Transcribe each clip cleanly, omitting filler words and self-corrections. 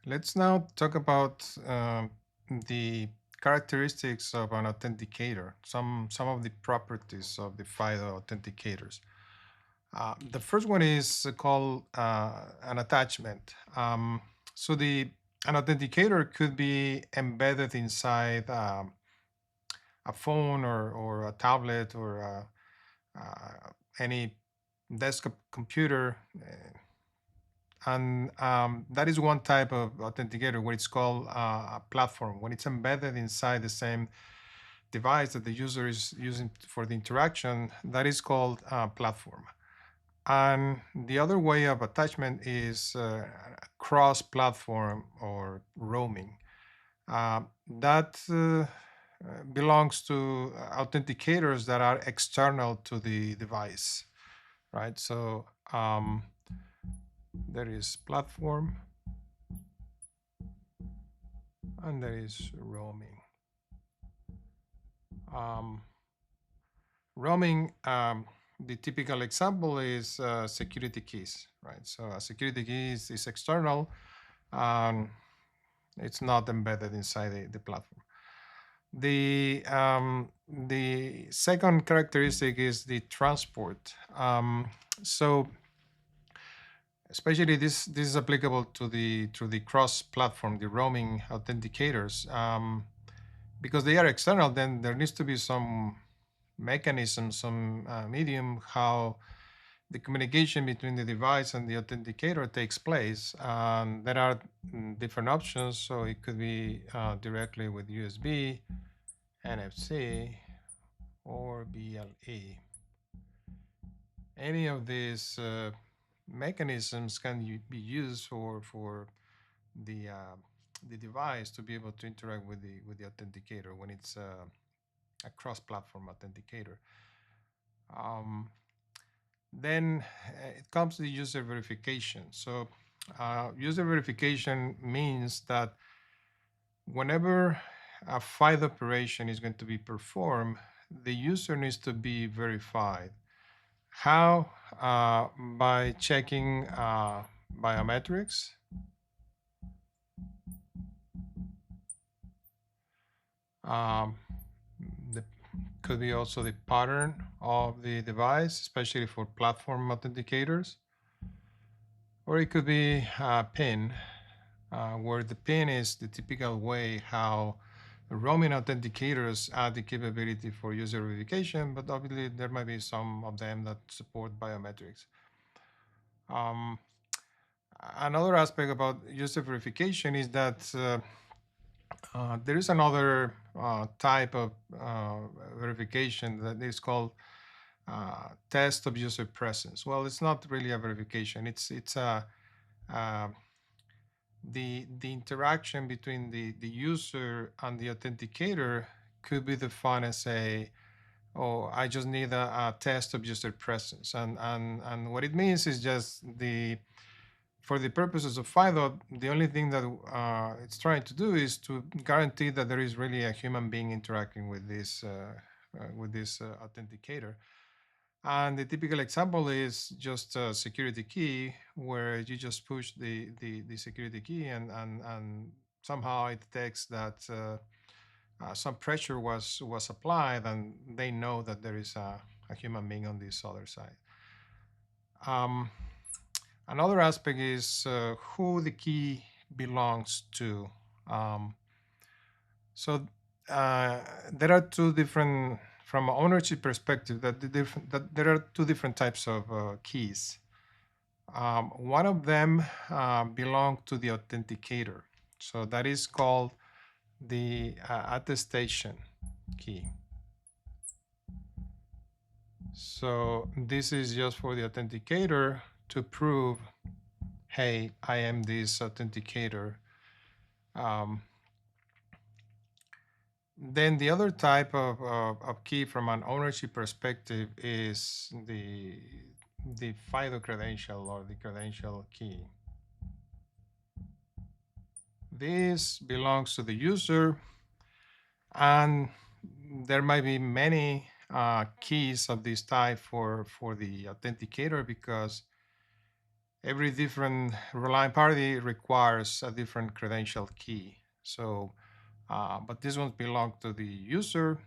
Let's now talk about the characteristics of an authenticator, some of the properties of the FIDO authenticators. The first one is called an attachment. So the an authenticator could be embedded inside a phone or a tablet or any desktop computer. And that is one type of authenticator where it's called a platform. When it's embedded inside the same device that the user is using for the interaction, that is called a platform. And the other way of attachment is cross-platform or roaming. That belongs to authenticators that are external to the device, right? So there is platform and there is roaming. Um, Roaming, the typical example is security keys, right? So a security key is external and it's not embedded inside the platform. The second characteristic is the transport. So especially this is applicable to the cross-platform, the roaming authenticators. Because they are external, then there needs to be some mechanism, some medium how the communication between the device and the authenticator takes place. There are different options. So it could be directly with USB, NFC, or BLE. Any of these mechanisms can be used for the device to be able to interact with the authenticator when it's a cross-platform authenticator. Then it comes to the user verification. So user verification means that whenever a FIDO operation is going to be performed, the user needs to be verified. How? By checking biometrics. Um, the, could be also the pattern of the device, especially for platform authenticators. Or it could be a PIN, where the PIN is the typical way how roaming authenticators add the capability for user verification, but obviously there might be some of them that support biometrics. Um, Another aspect about user verification is that there is another type of verification that is called test of user presence. Well, it's not really a verification. It's a the interaction between the user and the authenticator could be defined as oh, I just need a test of user presence. And what it means is just for the purposes of FIDO, the only thing that it's trying to do is to guarantee that there is really a human being interacting with this authenticator. And the typical example is just a security key where you just push the security key and somehow it detects that some pressure was applied and they know that there is a human being on this other side. Um, Another aspect is who the key belongs to. Um, so there are two different, from an ownership perspective, that there are two different types of keys. One of them belong to the authenticator. So that is called the attestation key. So this is just for the authenticator to prove, hey, I am this authenticator. Then the other type of key from an ownership perspective is the FIDO credential or the credential key. This belongs to the user, and there might be many keys of this type for the authenticator because every different relying party requires a different credential key. So, but this one belongs to the user.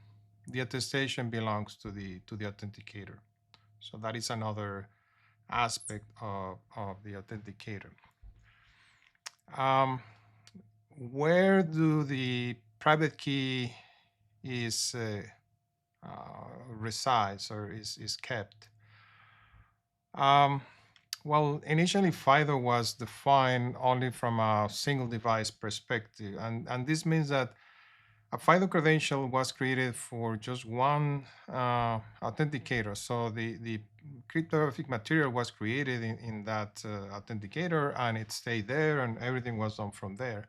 The attestation belongs to the authenticator. So that is another aspect of the authenticator. Um, where do the private key is resides or is kept? Um, well, initially FIDO was defined only from a single device perspective, and this means that a FIDO credential was created for just one authenticator. So the cryptographic material was created in that authenticator, and it stayed there, and everything was done from there.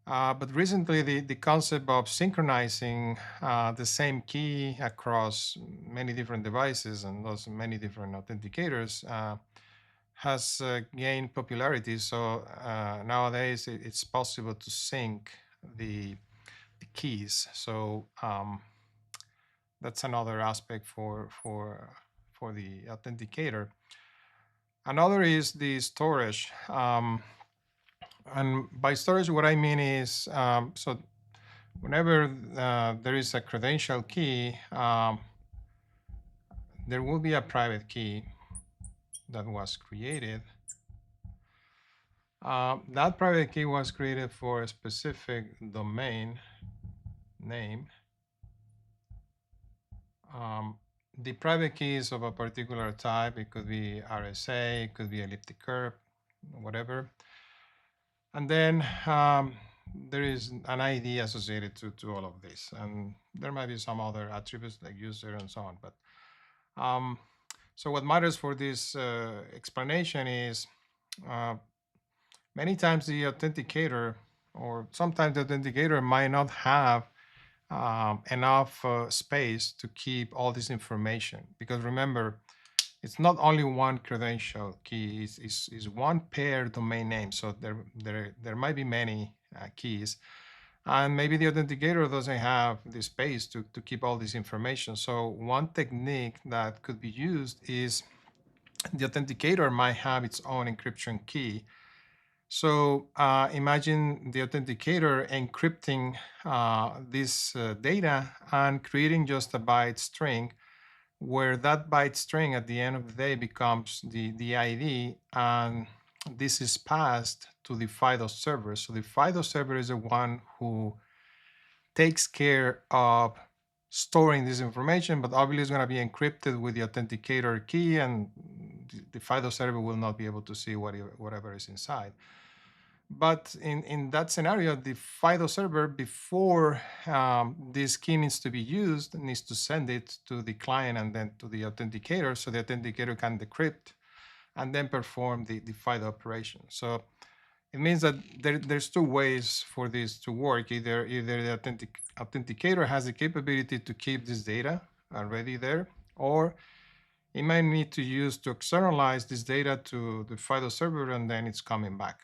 But recently, the concept of synchronizing the same key across many different devices and those many different authenticators has gained popularity. So nowadays, it's possible to sync the keys. So that's another aspect for the authenticator. Another is the storage. And by storage, what I mean is, so whenever there is a credential key, there will be a private key that was created. That private key was created for a specific domain name. Um, the private key is of a particular type. It could be RSA, it could be elliptic curve, whatever. And then there is an ID associated to all of this. And there might be some other attributes like user and so on. But so what matters for this explanation is many times the authenticator, or sometimes the authenticator might not have enough space to keep all this information. Because remember, it's not only one credential key, it's one pair domain name. So there might be many keys. And maybe the authenticator doesn't have the space to keep all this information. So one technique that could be used is the authenticator might have its own encryption key. So imagine the authenticator encrypting this data and creating just a byte string, where that byte string at the end of the day becomes the ID, and this is passed to the FIDO server. So the FIDO server is the one who takes care of storing this information, but obviously it's going to be encrypted with the authenticator key, and the FIDO server will not be able to see whatever is inside. But in that scenario, the FIDO server, before this key needs to be used, needs to send it to the client and then to the authenticator, so the authenticator can decrypt and then perform the FIDO operation. So it means that there's two ways for this to work. Either the authenticator has the capability to keep this data already there, or it might need to use to externalize this data to the FIDO server, and then it's coming back.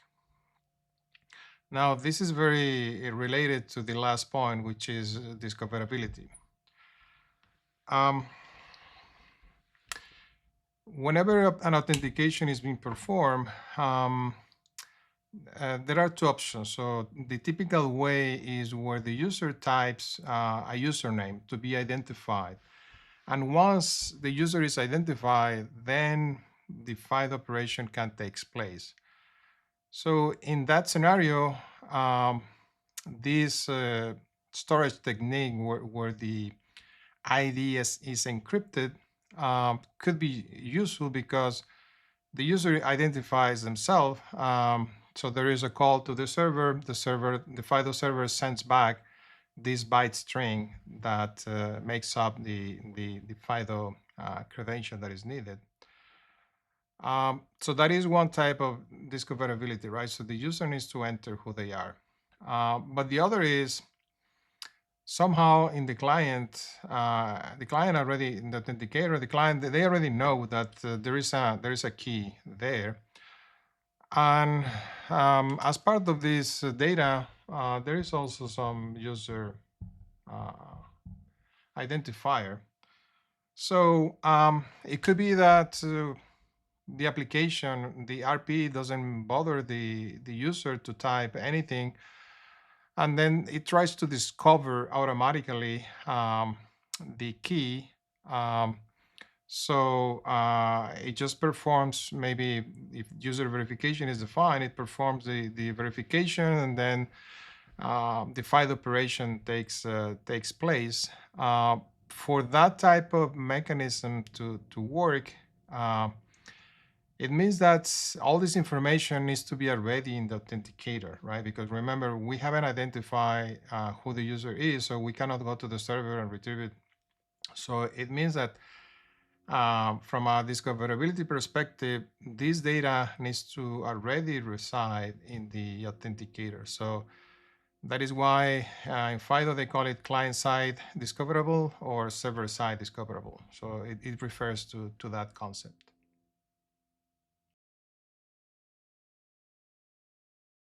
Now, this is very related to the last point, which is discoverability. Whenever an authentication is being performed, there are two options. So the typical way is where the user types a username to be identified. And once the user is identified, then the FIDO operation can take place. So in that scenario, this storage technique where the ID is encrypted could be useful because the user identifies themselves. So there is a call to the server. The FIDO server sends back this byte string that makes up the FIDO credential that is needed. So that is one type of discoverability, right? So the user needs to enter who they are. But the other is somehow in the client already, in the authenticator, the client, they already know that there is a key there. And as part of this data, there is also some user identifier. So it could be that the application, the RP doesn't bother the user to type anything, and then it tries to discover automatically the key. Um, so it just performs, maybe if user verification is defined, it performs the verification, and then the FIDO operation takes place. For that type of mechanism to work, uh, it means that all this information needs to be already in the authenticator, right? Because remember, we haven't identified who the user is, so we cannot go to the server and retrieve it. So it means that from a discoverability perspective, this data needs to already reside in the authenticator. So that is why in FIDO they call it client-side discoverable or server-side discoverable. So it refers to that concept.